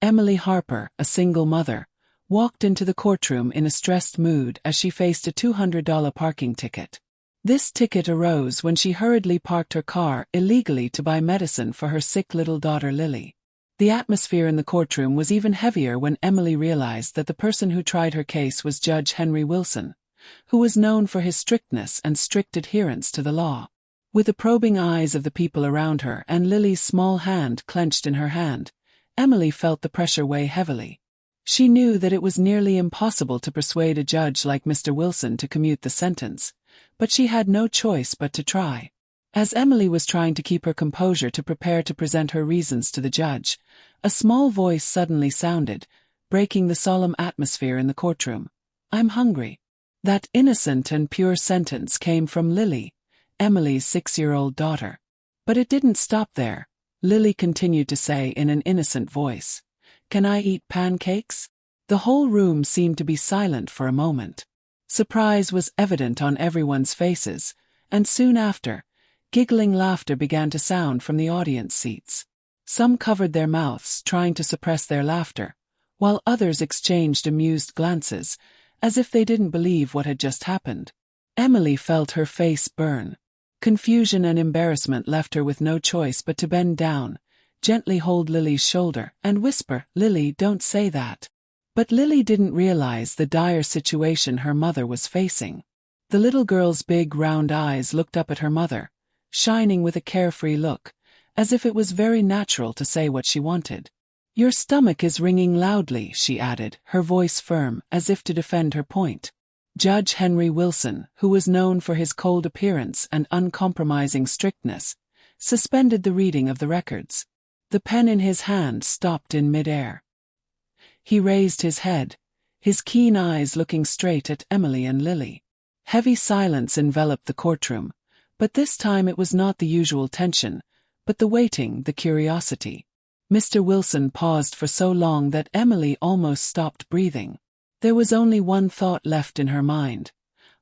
Emily Harper, a single mother, walked into the courtroom in a stressed mood as she faced a $200 parking ticket. This ticket arose when she hurriedly parked her car illegally to buy medicine for her sick little daughter Lily. The atmosphere in the courtroom was even heavier when Emily realized that the person who tried her case was Judge Henry Wilson, who was known for his strictness and strict adherence to the law. With the probing eyes of the people around her and Lily's small hand clenched in her hand, Emily felt the pressure weigh heavily. She knew that it was nearly impossible to persuade a judge like Mr. Wilson to commute the sentence, but she had no choice but to try. As Emily was trying to keep her composure to prepare to present her reasons to the judge, a small voice suddenly sounded, breaking the solemn atmosphere in the courtroom. "I'm hungry." That innocent and pure sentence came from Lily, Emily's 6-year-old daughter. But it didn't stop there. Lily continued to say in an innocent voice, "Can I eat pancakes?" The whole room seemed to be silent for a moment. Surprise was evident on everyone's faces, and soon after, giggling laughter began to sound from the audience seats. Some covered their mouths, trying to suppress their laughter, while others exchanged amused glances, as if they didn't believe what had just happened. Emily felt her face burn. Confusion and embarrassment left her with no choice but to bend down, gently hold Lily's shoulder, and whisper, "Lily, don't say that." But Lily didn't realize the dire situation her mother was facing. The little girl's big round eyes looked up at her mother, shining with a carefree look, as if it was very natural to say what she wanted. "Your stomach is ringing loudly," she added, her voice firm, as if to defend her point. Judge Henry Wilson, who was known for his cold appearance and uncompromising strictness, suspended the reading of the records. The pen in his hand stopped in mid-air. He raised his head, his keen eyes looking straight at Emily and Lily. Heavy silence enveloped the courtroom, but this time it was not the usual tension, but the waiting, the curiosity. Mr. Wilson paused for so long that Emily almost stopped breathing. There was only one thought left in her mind.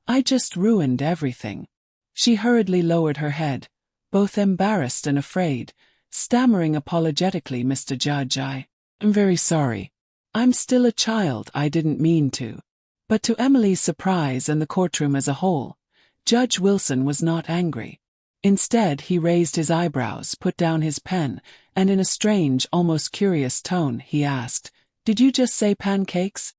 "I just ruined everything." She hurriedly lowered her head, both embarrassed and afraid, stammering apologetically, "Mr. Judge, I'm very sorry. I'm still a child, I didn't mean to." But to Emily's surprise and the courtroom as a whole, Judge Wilson was not angry. Instead, he raised his eyebrows, put down his pen, and in a strange, almost curious tone, he asked, "Did you just say pancakes?"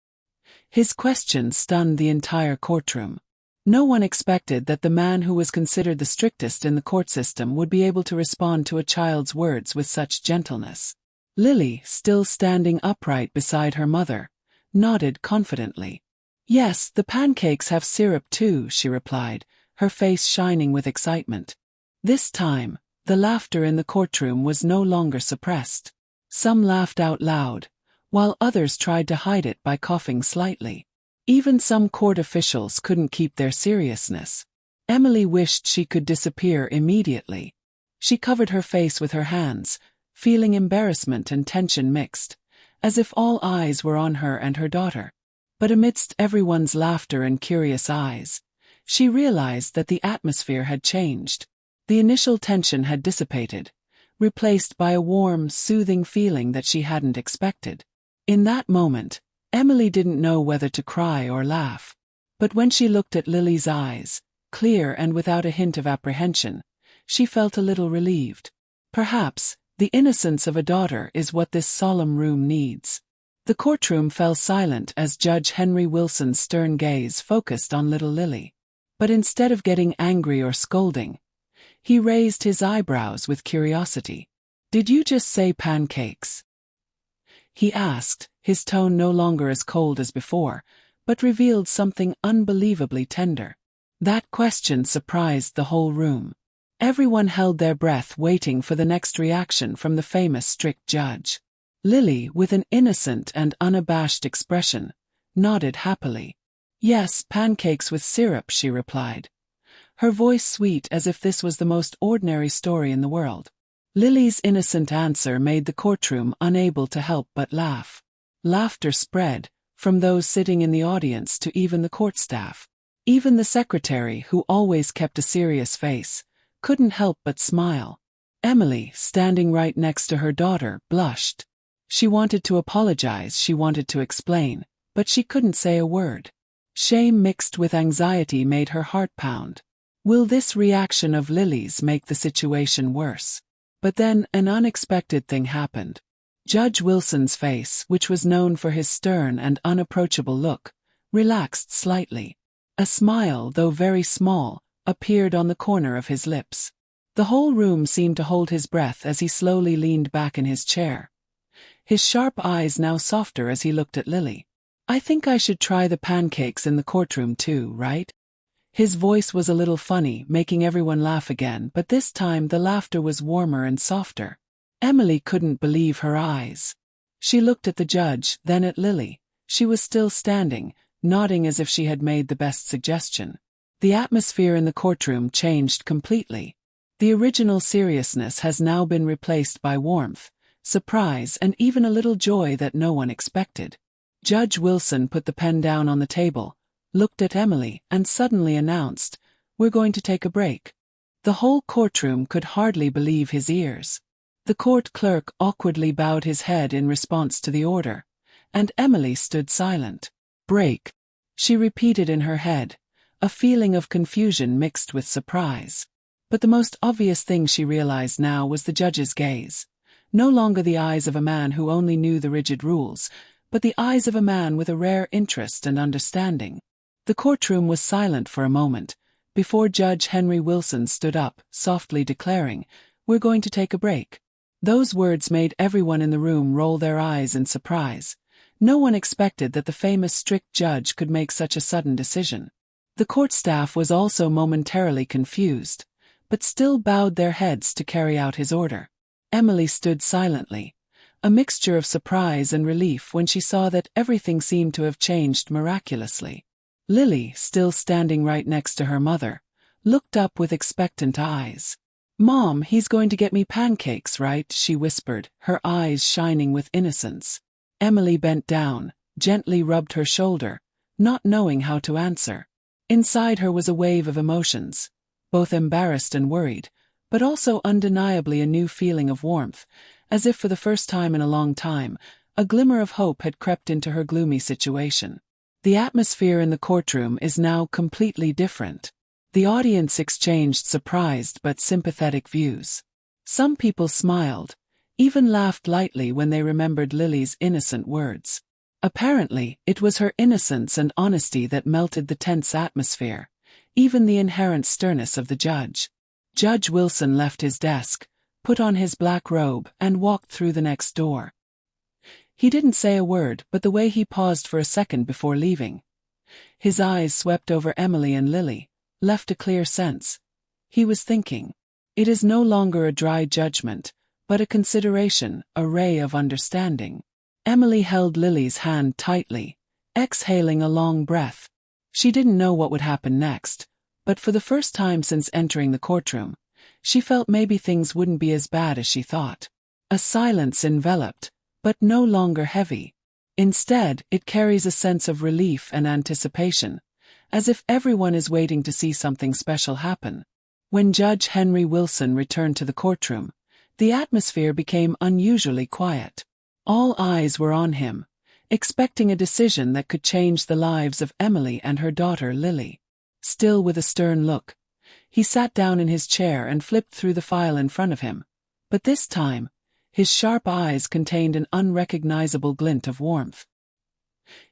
His question stunned the entire courtroom. No one expected that the man who was considered the strictest in the court system would be able to respond to a child's words with such gentleness. Lily, still standing upright beside her mother, nodded confidently. "Yes, the pancakes have syrup too," she replied, her face shining with excitement. This time, the laughter in the courtroom was no longer suppressed. Some laughed out loud, while others tried to hide it by coughing slightly. Even some court officials couldn't keep their seriousness. Emily wished she could disappear immediately. She covered her face with her hands, feeling embarrassment and tension mixed, as if all eyes were on her and her daughter. But amidst everyone's laughter and curious eyes, she realized that the atmosphere had changed. The initial tension had dissipated, replaced by a warm, soothing feeling that she hadn't expected. In that moment, Emily didn't know whether to cry or laugh. But when she looked at Lily's eyes, clear and without a hint of apprehension, she felt a little relieved. Perhaps, the innocence of a daughter is what this solemn room needs. The courtroom fell silent as Judge Henry Wilson's stern gaze focused on little Lily. But instead of getting angry or scolding, he raised his eyebrows with curiosity. "Did you just say pancakes?" he asked, his tone no longer as cold as before, but revealed something unbelievably tender. That question surprised the whole room. Everyone held their breath waiting for the next reaction from the famous strict judge. Lily, with an innocent and unabashed expression, nodded happily. "Yes, pancakes with syrup," she replied, her voice sweet as if this was the most ordinary story in the world. Lily's innocent answer made the courtroom unable to help but laugh. Laughter spread, from those sitting in the audience to even the court staff. Even the secretary, who always kept a serious face, couldn't help but smile. Emily, standing right next to her daughter, blushed. She wanted to apologize, she wanted to explain, but she couldn't say a word. Shame mixed with anxiety made her heart pound. Will this reaction of Lily's make the situation worse? But then, an unexpected thing happened. Judge Wilson's face, which was known for his stern and unapproachable look, relaxed slightly. A smile, though very small, appeared on the corner of his lips. The whole room seemed to hold his breath as he slowly leaned back in his chair. His sharp eyes now softer as he looked at Lily. "I think I should try the pancakes in the courtroom too, right?" His voice was a little funny, making everyone laugh again, but this time the laughter was warmer and softer. Emily couldn't believe her eyes. She looked at the judge, then at Lily. She was still standing, nodding as if she had made the best suggestion. The atmosphere in the courtroom changed completely. The original seriousness has now been replaced by warmth, surprise, and even a little joy that no one expected. Judge Wilson put the pen down on the table, looked at Emily, and suddenly announced, "We're going to take a break." The whole courtroom could hardly believe his ears. The court clerk awkwardly bowed his head in response to the order, and Emily stood silent. "Break," she repeated in her head, a feeling of confusion mixed with surprise. But the most obvious thing she realized now was the judge's gaze. No longer the eyes of a man who only knew the rigid rules, but the eyes of a man with a rare interest and understanding. The courtroom was silent for a moment, before Judge Henry Wilson stood up, softly declaring, "We're going to take a break." Those words made everyone in the room roll their eyes in surprise. No one expected that the famous strict judge could make such a sudden decision. The court staff was also momentarily confused, but still bowed their heads to carry out his order. Emily stood silently, a mixture of surprise and relief when she saw that everything seemed to have changed miraculously. Lily, still standing right next to her mother, looked up with expectant eyes. "Mom, he's going to get me pancakes, right?" she whispered, her eyes shining with innocence. Emily bent down, gently rubbed her shoulder, not knowing how to answer. Inside her was a wave of emotions, both embarrassed and worried, but also undeniably a new feeling of warmth, as if for the first time in a long time, a glimmer of hope had crept into her gloomy situation. The atmosphere in the courtroom is now completely different. The audience exchanged surprised but sympathetic views. Some people smiled, even laughed lightly when they remembered Lily's innocent words. Apparently, it was her innocence and honesty that melted the tense atmosphere, even the inherent sternness of the judge. Judge Wilson left his desk, put on his black robe, and walked through the next door. He didn't say a word, but the way he paused for a second before leaving, his eyes swept over Emily and Lily, left a clear sense. He was thinking. It is no longer a dry judgment, but a consideration, a ray of understanding. Emily held Lily's hand tightly, exhaling a long breath. She didn't know what would happen next, but for the first time since entering the courtroom, she felt maybe things wouldn't be as bad as she thought. A silence enveloped, but no longer heavy. Instead, it carries a sense of relief and anticipation, as if everyone is waiting to see something special happen. When Judge Henry Wilson returned to the courtroom, the atmosphere became unusually quiet. All eyes were on him, expecting a decision that could change the lives of Emily and her daughter Lily. Still with a stern look, he sat down in his chair and flipped through the file in front of him. But this time, his sharp eyes contained an unrecognizable glint of warmth.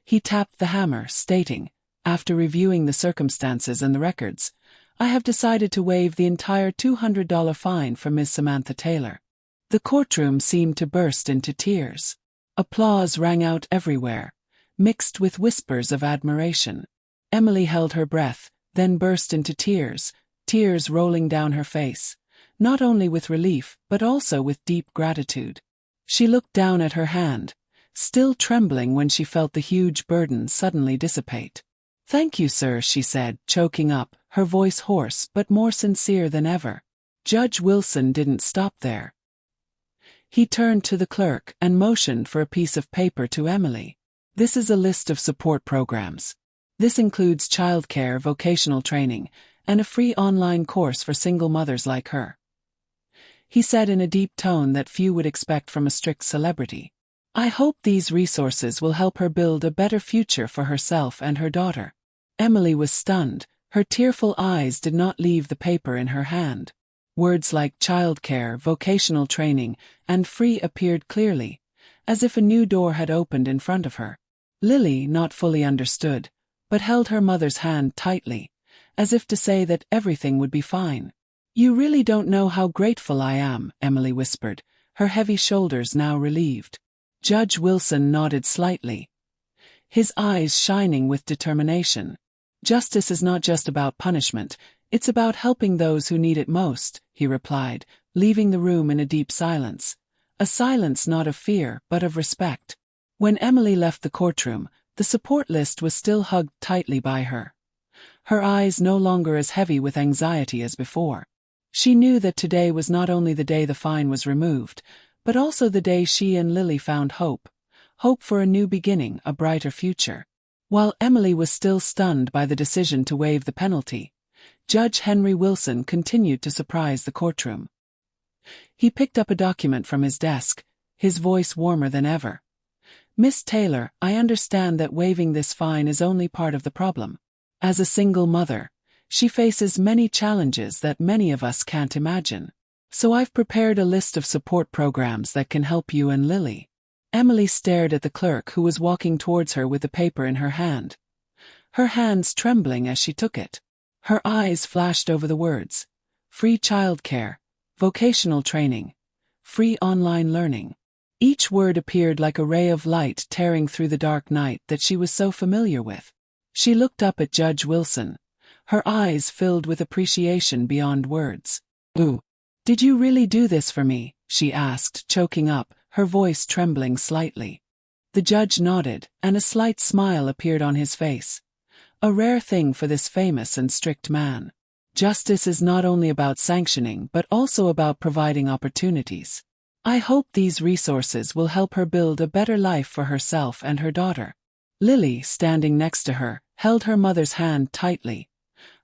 He tapped the hammer, stating, after reviewing the circumstances and the records, "I have decided to waive the entire $200 fine for Ms. Samantha Taylor." The courtroom seemed to burst into tears. Applause rang out everywhere, mixed with whispers of admiration. Emily held her breath, then burst into tears, tears rolling down her face, not only with relief but also with deep gratitude. She looked down at her hand, still trembling when she felt the huge burden suddenly dissipate. "Thank you, sir," she said, choking up, her voice hoarse but more sincere than ever. Judge Wilson didn't stop there. He turned to the clerk and motioned for a piece of paper to Emily. "This is a list of support programs. This includes childcare, vocational training, and a free online course for single mothers like her," he said in a deep tone that few would expect from a strict celebrity. I hope these resources will help her build a better future for herself and her daughter. Emily was stunned. Her tearful eyes did not leave the paper in her hand. Words like childcare, vocational training, and free appeared clearly, as if a new door had opened in front of her. Lily not fully understood, but held her mother's hand tightly, as if to say that everything would be fine. You really don't know how grateful I am, Emily whispered, her heavy shoulders now relieved. Judge Wilson nodded slightly, his eyes shining with determination. Justice is not just about punishment, it's about helping those who need it most, he replied, leaving the room in a deep silence. A silence not of fear, but of respect. When Emily left the courtroom, the support list was still hugged tightly by her. Her eyes no longer as heavy with anxiety as before. She knew that today was not only the day the fine was removed, but also the day she and Lily found hope. Hope for a new beginning, a brighter future. While Emily was still stunned by the decision to waive the penalty, Judge Henry Wilson continued to surprise the courtroom. He picked up a document from his desk, his voice warmer than ever. Miss Taylor, I understand that waiving this fine is only part of the problem. As a single mother, she faces many challenges that many of us can't imagine. So I've prepared a list of support programs that can help you and Lily. Emily stared at the clerk who was walking towards her with the paper in her hand, her hands trembling as she took it. Her eyes flashed over the words: free childcare, vocational training, free online learning. Each word appeared like a ray of light tearing through the dark night that she was so familiar with. She looked up at Judge Wilson, her eyes filled with appreciation beyond words. "Ooh, did you really do this for me?" she asked, choking up, her voice trembling slightly. The judge nodded, and a slight smile appeared on his face. A rare thing for this famous and strict man. Justice is not only about sanctioning but also about providing opportunities. I hope these resources will help her build a better life for herself and her daughter. Lily, standing next to her, held her mother's hand tightly.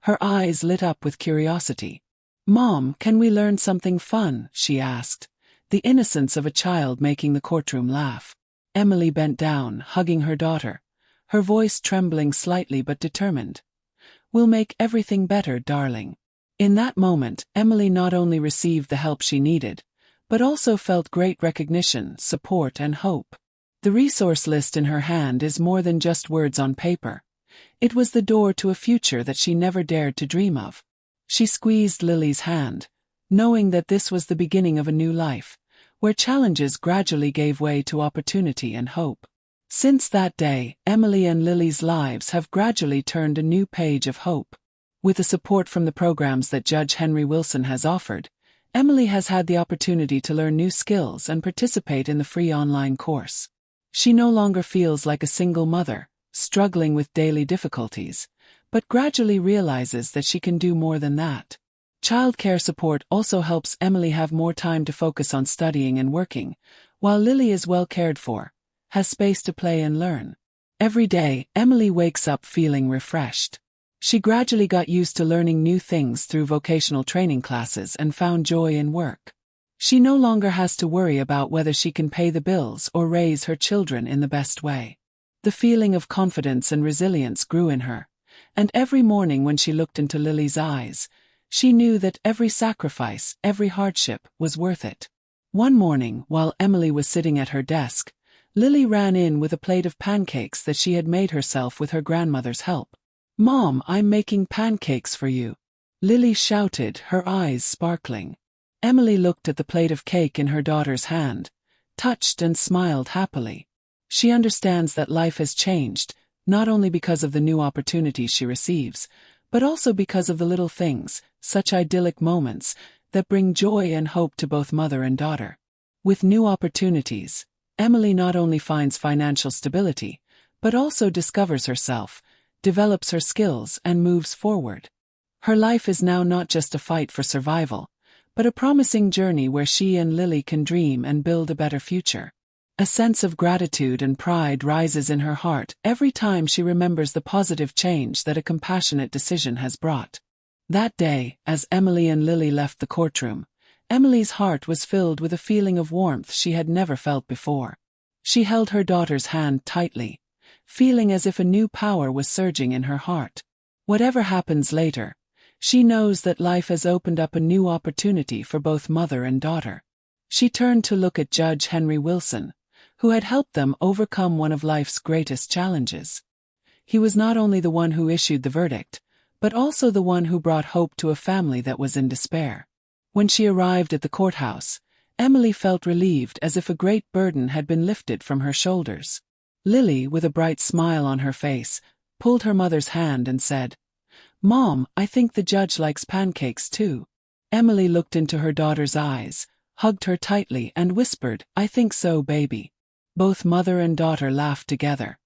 Her eyes lit up with curiosity. "Mom, can we learn something fun?" she asked, the innocence of a child making the courtroom laugh. Emily bent down, hugging her daughter, her voice trembling slightly but determined. "We'll make everything better, darling." In that moment, Emily not only received the help she needed, but also felt great recognition, support, and hope. The resource list in her hand is more than just words on paper. It was the door to a future that she never dared to dream of. She squeezed Lily's hand, knowing that this was the beginning of a new life, where challenges gradually gave way to opportunity and hope. Since that day, Emily and Lily's lives have gradually turned a new page of hope. With the support from the programs that Judge Henry Wilson has offered, Emily has had the opportunity to learn new skills and participate in the free online course. She no longer feels like a single mother, struggling with daily difficulties, but gradually realizes that she can do more than that. Childcare support also helps Emily have more time to focus on studying and working, while Lily is well cared for, has space to play and learn. Every day, Emily wakes up feeling refreshed. She gradually got used to learning new things through vocational training classes and found joy in work. She no longer has to worry about whether she can pay the bills or raise her children in the best way. The feeling of confidence and resilience grew in her, and every morning when she looked into Lily's eyes, she knew that every sacrifice, every hardship, was worth it. One morning, while Emily was sitting at her desk, Lily ran in with a plate of pancakes that she had made herself with her grandmother's help. "Mom, I'm making pancakes for you," Lily shouted, her eyes sparkling. Emily looked at the plate of cake in her daughter's hand, touched and smiled happily. She understands that life has changed, not only because of the new opportunities she receives, but also because of the little things, such idyllic moments, that bring joy and hope to both mother and daughter. With new opportunities, Emily not only finds financial stability, but also discovers herself, develops her skills, and moves forward. Her life is now not just a fight for survival, but a promising journey where she and Lily can dream and build a better future. A sense of gratitude and pride rises in her heart every time she remembers the positive change that a compassionate decision has brought. That day, as Emily and Lily left the courtroom, Emily's heart was filled with a feeling of warmth she had never felt before. She held her daughter's hand tightly, feeling as if a new power was surging in her heart. Whatever happens later, she knows that life has opened up a new opportunity for both mother and daughter. She turned to look at Judge Henry Wilson, who had helped them overcome one of life's greatest challenges. He was not only the one who issued the verdict, but also the one who brought hope to a family that was in despair. When she arrived at the courthouse, Emily felt relieved, as if a great burden had been lifted from her shoulders. Lily, with a bright smile on her face, pulled her mother's hand and said, "Mom, I think the judge likes pancakes too." Emily looked into her daughter's eyes, hugged her tightly and whispered, "I think so, baby." Both mother and daughter laughed together,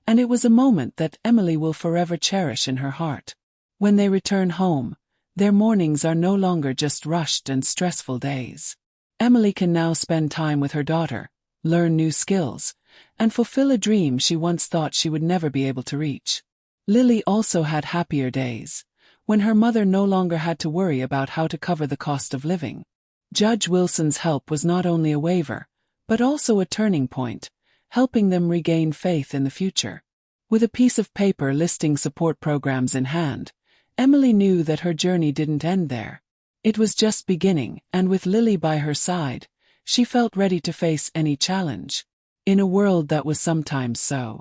and it was a moment that Emily will forever cherish in her heart. When they return home, their mornings are no longer just rushed and stressful days. Emily can now spend time with her daughter, learn new skills, and fulfill a dream she once thought she would never be able to reach. Lily also had happier days, when her mother no longer had to worry about how to cover the cost of living. Judge Wilson's help was not only a waiver, but also a turning point, helping them regain faith in the future. With a piece of paper listing support programs in hand, Emily knew that her journey didn't end there. It was just beginning, and with Lily by her side, she felt ready to face any challenge. In a world that was sometimes so